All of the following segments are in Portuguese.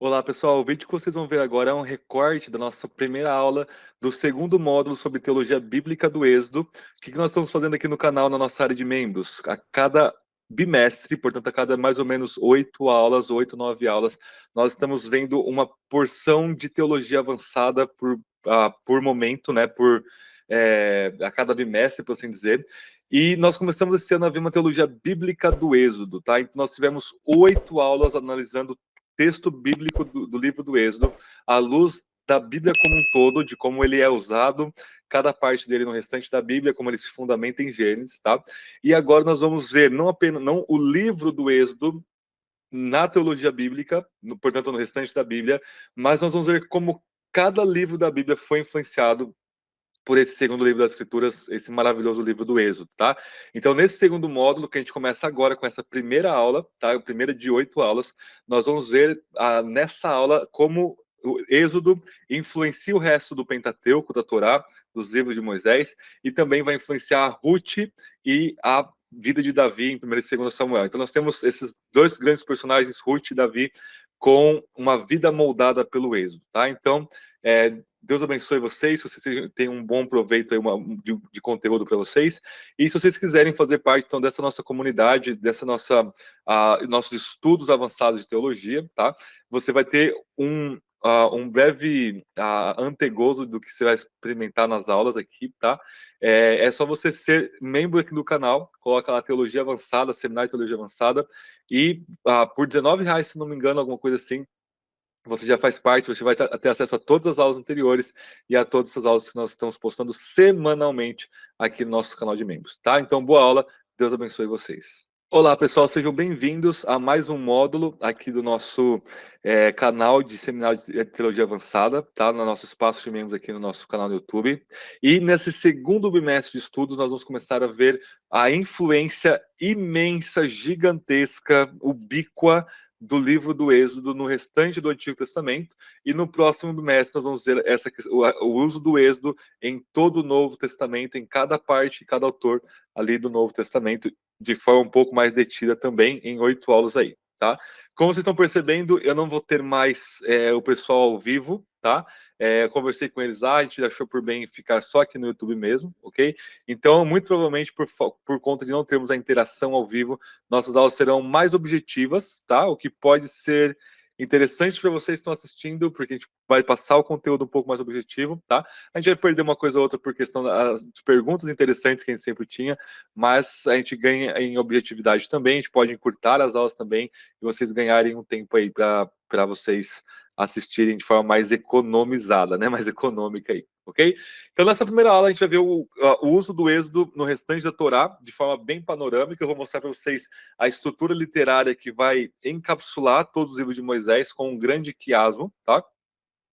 Olá, pessoal. O vídeo que vocês vão ver agora é um recorte da nossa primeira aula do segundo módulo sobre teologia bíblica do Êxodo. O que nós estamos fazendo aqui no canal, na nossa área de membros? A cada bimestre, portanto, a cada mais ou menos 8 aulas, 8, 9 aulas, nós estamos vendo uma porção de teologia avançada por momento, né? A cada bimestre, por assim dizer. E nós começamos esse ano a ver uma teologia bíblica do Êxodo, tá? Então, nós tivemos 8 aulas analisando texto bíblico do livro do Êxodo, à luz da Bíblia como um todo, de como ele é usado, cada parte dele no restante da Bíblia, como ele se fundamenta em Gênesis, tá? E agora nós vamos ver não o livro do Êxodo na teologia bíblica, portanto no restante da Bíblia, mas nós vamos ver como cada livro da Bíblia foi influenciado por esse segundo livro das Escrituras, esse maravilhoso livro do Êxodo, tá? Então, nesse segundo módulo, que a gente começa agora com essa primeira aula, tá? A primeira de 8 aulas, nós vamos ver nessa aula como o Êxodo influencia o resto do Pentateuco, da Torá, dos livros de Moisés, e também vai influenciar a Ruth e a vida de Davi em 1 e 2 Samuel. Então, nós temos esses dois grandes personagens, Ruth e Davi, com uma vida moldada pelo Êxodo, tá? Então, Deus abençoe vocês, se vocês têm um bom proveito aí, de conteúdo para vocês. E se vocês quiserem fazer parte então dessa nossa comunidade, nossos estudos avançados de teologia, tá? Você vai ter um breve antegozo do que você vai experimentar nas aulas aqui, tá? É só você ser membro aqui do canal, coloca lá Teologia Avançada, Seminário de Teologia Avançada, e por R$19, se não me engano, alguma coisa assim, você já faz parte, você vai ter acesso a todas as aulas anteriores e a todas essas aulas que nós estamos postando semanalmente aqui no nosso canal de membros, tá? Então, boa aula, Deus abençoe vocês. Olá, pessoal, sejam bem-vindos a mais um módulo aqui do nosso canal de Seminário de Teologia Avançada, tá? No nosso espaço de membros aqui no nosso canal do YouTube. E nesse segundo bimestre de estudos, nós vamos começar a ver a influência imensa, gigantesca, ubíqua do livro do Êxodo no restante do Antigo Testamento, e no próximo bimestre nós vamos ver o uso do Êxodo em todo o Novo Testamento, em cada parte, cada autor ali do Novo Testamento, de forma um pouco mais detida também, em 8 aulas aí, tá? Como vocês estão percebendo, eu não vou ter mais o pessoal ao vivo, tá? Conversei com eles lá, a gente achou por bem ficar só aqui no YouTube mesmo, ok? Então, muito provavelmente, por conta de não termos a interação ao vivo, nossas aulas serão mais objetivas, tá? O que pode ser interessante para vocês que estão assistindo, porque a gente vai passar o conteúdo um pouco mais objetivo, tá? A gente vai perder uma coisa ou outra por questão das perguntas interessantes que a gente sempre tinha, mas a gente ganha em objetividade também, a gente pode encurtar as aulas também e vocês ganharem um tempo aí para vocês assistirem de forma mais economizada, né? Mais econômica aí, ok? Então, nessa primeira aula, a gente vai ver o uso do Êxodo no restante da Torá, de forma bem panorâmica. Eu vou mostrar para vocês a estrutura literária que vai encapsular todos os livros de Moisés com um grande quiasmo, tá?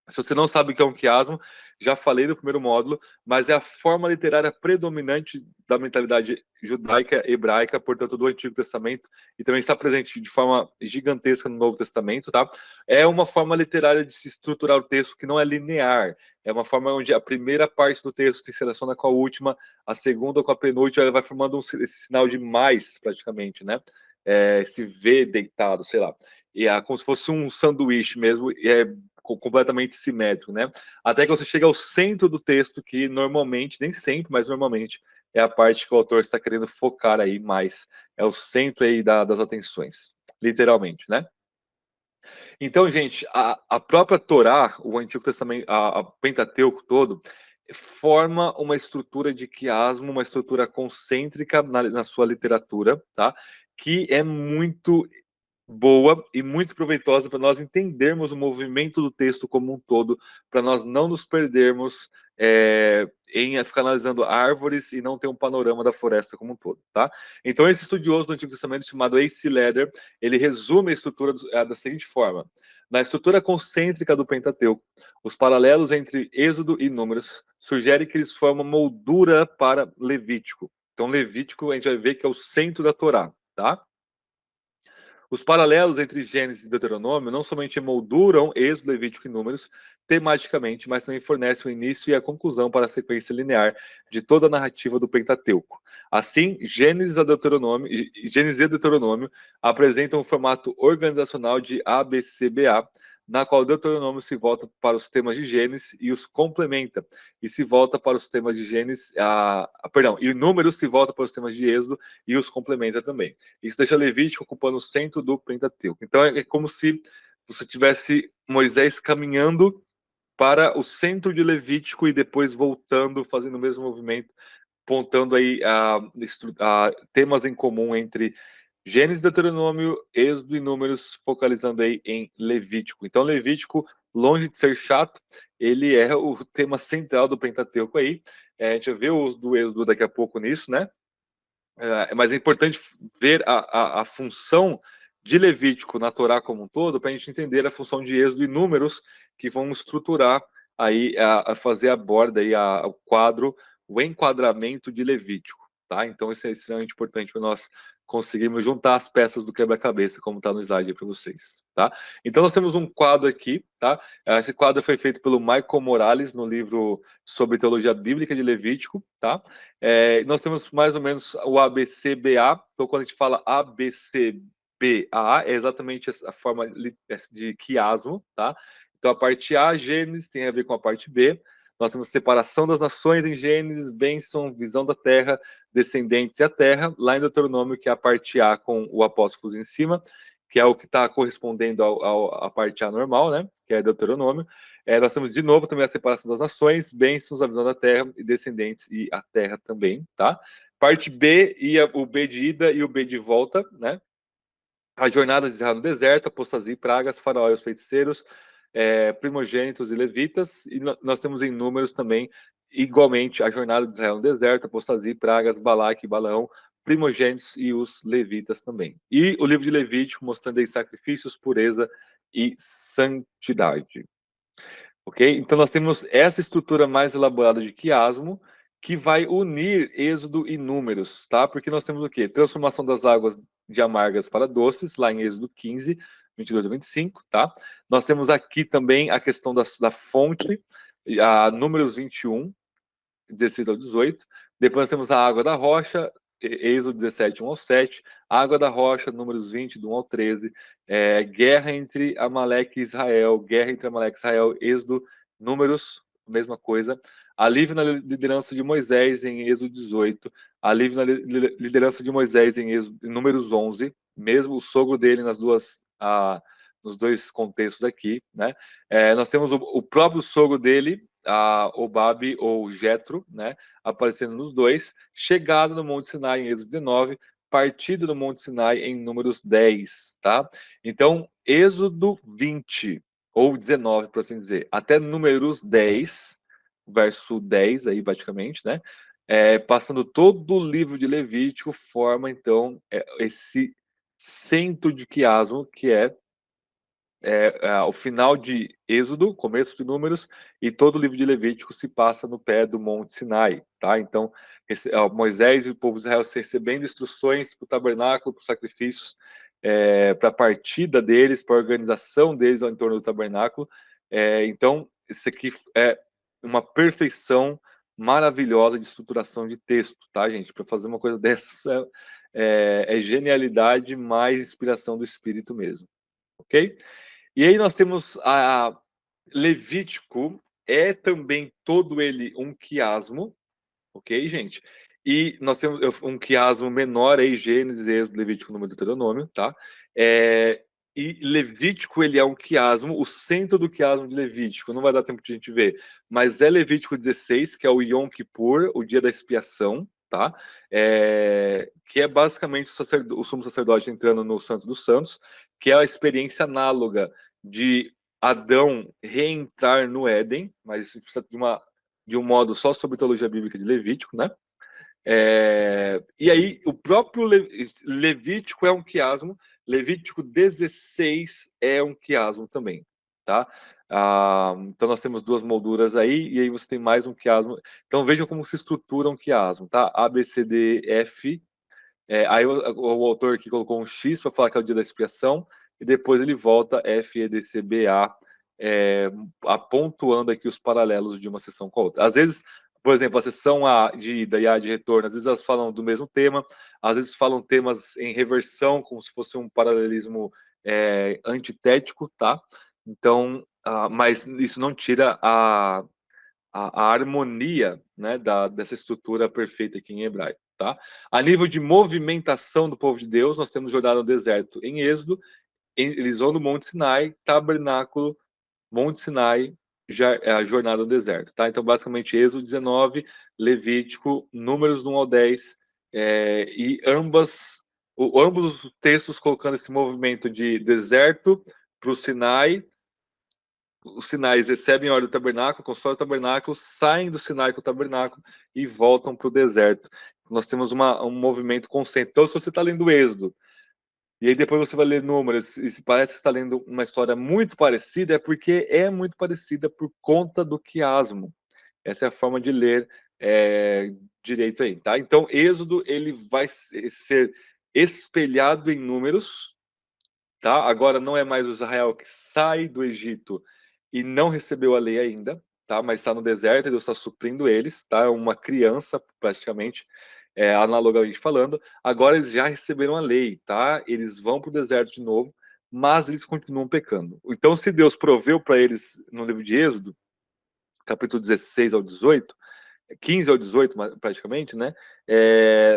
Se você não sabe o que é um quiasmo, já falei no primeiro módulo, mas é a forma literária predominante da mentalidade judaica, hebraica, portanto, do Antigo Testamento, e também está presente de forma gigantesca no Novo Testamento, tá? É uma forma literária de se estruturar o texto que não é linear, é uma forma onde a primeira parte do texto se relaciona com a última, a segunda com a penúltima, ela vai formando esse sinal de mais, praticamente, né? Se vê deitado, sei lá. E é como se fosse um sanduíche mesmo, completamente simétrico, né? Até que você chega ao centro do texto, que normalmente, nem sempre, mas normalmente, é a parte que o autor está querendo focar aí mais. É o centro aí das atenções, literalmente, né? Então, gente, a própria Torá, o Antigo Testamento, a Pentateuco todo, forma uma estrutura de quiasmo, uma estrutura concêntrica na sua literatura, tá? Que é muito boa e muito proveitosa para nós entendermos o movimento do texto como um todo, para nós não nos perdermos em ficar analisando árvores e não ter um panorama da floresta como um todo, tá? Então, esse estudioso do Antigo Testamento, chamado A.C. Leder, ele resume a estrutura da seguinte forma: na estrutura concêntrica do Pentateuco, os paralelos entre Êxodo e Números sugerem que eles formam moldura para Levítico. Então, Levítico a gente vai ver que é o centro da Torá, tá? Os paralelos entre Gênesis e Deuteronômio não somente emolduram Êxodo, Levítico e Números tematicamente, mas também fornecem o início e a conclusão para a sequência linear de toda a narrativa do Pentateuco. Assim, Gênesis e Deuteronômio apresentam um formato organizacional de ABCBA, na qual Deuteronômio se volta para os temas de Gênesis e os complementa, e se volta para os temas de Gênesis, e Números se volta para os temas de Êxodo e os complementa também. Isso deixa Levítico ocupando o centro do Pentateuco. Então é como se você tivesse Moisés caminhando para o centro de Levítico e depois voltando, fazendo o mesmo movimento, apontando aí temas em comum entre Gênesis, Deuteronômio, Êxodo e Números, focalizando aí em Levítico. Então, Levítico, longe de ser chato, ele é o tema central do Pentateuco aí. A gente vai ver o uso do Êxodo daqui a pouco nisso, né? Mas é importante ver a função de Levítico na Torá como um todo, para a gente entender a função de Êxodo e Números, que vão estruturar aí, a fazer a borda, aí, o quadro, o enquadramento de Levítico. Tá? Então, isso é extremamente importante para nós conseguirmos juntar as peças do quebra-cabeça, como está no slide para vocês. Tá? Então, nós temos um quadro aqui. Tá? Esse quadro foi feito pelo Michael Morales, no livro sobre Teologia Bíblica de Levítico. Tá? Nós temos mais ou menos o ABCBA. Então, quando a gente fala ABCBA, é exatamente a forma de quiasmo, tá? Então, a parte A, Gênesis, tem a ver com a parte B. Nós temos separação das nações em Gênesis, bênção, visão da terra, descendentes e a terra. Lá em Deuteronômio, que é a parte A com o apóstrofo em cima, que é o que está correspondendo à parte A normal, né? Que é Deuteronômio. Nós temos de novo também a separação das nações, bênçãos, a visão da terra e descendentes e a terra também, tá? Parte B, o B de ida e o B de volta, né? A jornada de Israel no deserto, apostasia e pragas, faraó e os feiticeiros, primogênitos e levitas, e nós temos em Números também, igualmente, a jornada de Israel no deserto, apostasia e pragas, Balaque e Balaão, primogênitos e os levitas também. E o livro de Levítico mostrando aí sacrifícios, pureza e santidade. Ok? Então nós temos essa estrutura mais elaborada de quiasmo, que vai unir Êxodo e Números, tá? Porque nós temos o quê? Transformação das águas de amargas para doces, lá em Êxodo 15, 22 a 25, tá? Nós temos aqui também a questão da fonte, a Números 21, 16 ao 18. Depois nós temos a água da rocha, Êxodo 17, 1 ao 7. Água da rocha, Números 20, do 1 ao 13. Guerra entre Amaleque e Israel. Guerra entre Amaleque e Israel. Êxodo, Números, mesma coisa. Alívio na liderança de Moisés, em Êxodo 18. Alívio na liderança de Moisés, em Números 11. Mesmo o sogro dele nos dois contextos aqui, né? Nós temos o próprio sogro dele, Obabe ou Jetro, né, aparecendo nos dois, chegada no Monte Sinai em Êxodo 19, partida no Monte Sinai em Números 10, tá? Então, Êxodo 20, ou 19, por assim dizer, até Números 10, verso 10, aí praticamente, né? Passando todo o livro de Levítico, forma, então, esse centro de quiasmo, que é o final de Êxodo, começo de Números, e todo o livro de Levítico se passa no pé do Monte Sinai, tá? Então, Moisés e o povo de Israel recebendo instruções para o tabernáculo, para os sacrifícios, para a partida deles, para a organização deles ao entorno do tabernáculo. Então, isso aqui é uma perfeição maravilhosa de estruturação de texto, tá, gente? Para fazer uma coisa dessa é genialidade mais inspiração do Espírito mesmo, ok? E aí nós temos a Levítico, é também todo ele um quiasmo, ok, gente? E nós temos um quiasmo menor aí, Gênesis, Êxodo, Levítico, Número, Deuteronômio, tá? E Levítico, ele é um quiasmo, o centro do quiasmo de Levítico, não vai dar tempo de a gente ver, mas é Levítico 16, que é o Yom Kippur, o dia da expiação, tá? Que é basicamente o sumo sacerdote entrando no Santo dos Santos, que é a experiência análoga de Adão reentrar no Éden, mas isso precisa de um modo só sobre teologia bíblica de Levítico, né? E aí, o próprio Levítico é um quiasmo, Levítico 16 é um quiasmo também, tá? Então, nós temos duas molduras aí, e aí você tem mais um quiasmo. Então, vejam como se estrutura um quiasmo, tá? A, B, C, D, F. Aí o autor aqui colocou um X para falar que é o dia da expiação, e depois ele volta F, E, D, C, B, A, apontando aqui os paralelos de uma sessão com a outra. Às vezes, por exemplo, a sessão A de ida e A de retorno, às vezes elas falam do mesmo tema, às vezes falam temas em reversão, como se fosse um paralelismo antitético, tá? Então, mas isso não tira a harmonia, né, dessa estrutura perfeita aqui em hebraico, tá? A nível de movimentação do povo de Deus, nós temos jornada no deserto em Êxodo, eles vão no Monte Sinai, tabernáculo, Monte Sinai, já é a jornada no deserto, tá? Então, basicamente, Êxodo 19, Levítico, Números do 1 ao 10, e ambos os textos colocando esse movimento de deserto para o Sinai. Os sinais recebem a ordem do tabernáculo, constroem o tabernáculo, saem do Sinai com o tabernáculo e voltam para o deserto. Nós temos um movimento constante. Então, se você está lendo o Êxodo, e aí depois você vai ler Números, e se parece que está lendo uma história muito parecida, é porque é muito parecida por conta do quiasmo. Essa é a forma de ler direito aí, tá? Então, Êxodo, ele vai ser espelhado em Números, tá? Agora não é mais o Israel que sai do Egito e não recebeu a lei ainda, tá? Mas está no deserto e Deus está suprindo eles, tá? É uma criança, praticamente, analogamente falando. Agora eles já receberam a lei, tá? Eles vão para o deserto de novo, mas eles continuam pecando. Então, se Deus proveu para eles no livro de Êxodo, capítulo 16 ao 18, 15 ao 18, praticamente, né?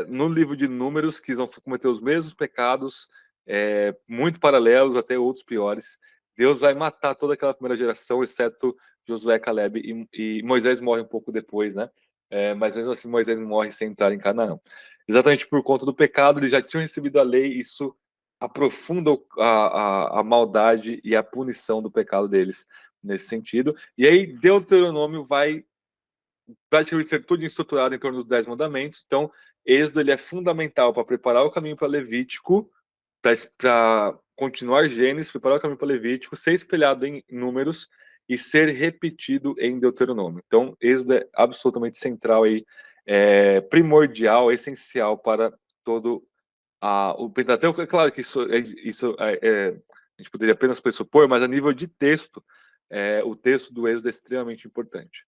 No livro de Números, que vão cometer os mesmos pecados, muito paralelos, até outros piores. Deus vai matar toda aquela primeira geração, exceto Josué, Caleb e Moisés morre um pouco depois, né? Mas mesmo assim, Moisés morre sem entrar em Canaã. Exatamente por conta do pecado, eles já tinham recebido a lei, isso aprofunda a maldade e a punição do pecado deles nesse sentido. E aí, Deuteronômio vai praticamente ser tudo estruturado em torno dos 10 mandamentos. Então, Êxodo ele é fundamental para preparar o caminho para Levítico, para continuar Gênesis, preparar o caminho para Levítico, ser espelhado em Números e ser repetido em Deuteronômio. Então, Êxodo é absolutamente central aí, primordial, essencial para todo o Pentateuco. É claro que a gente poderia apenas pressupor, mas a nível de texto, o texto do Êxodo é extremamente importante.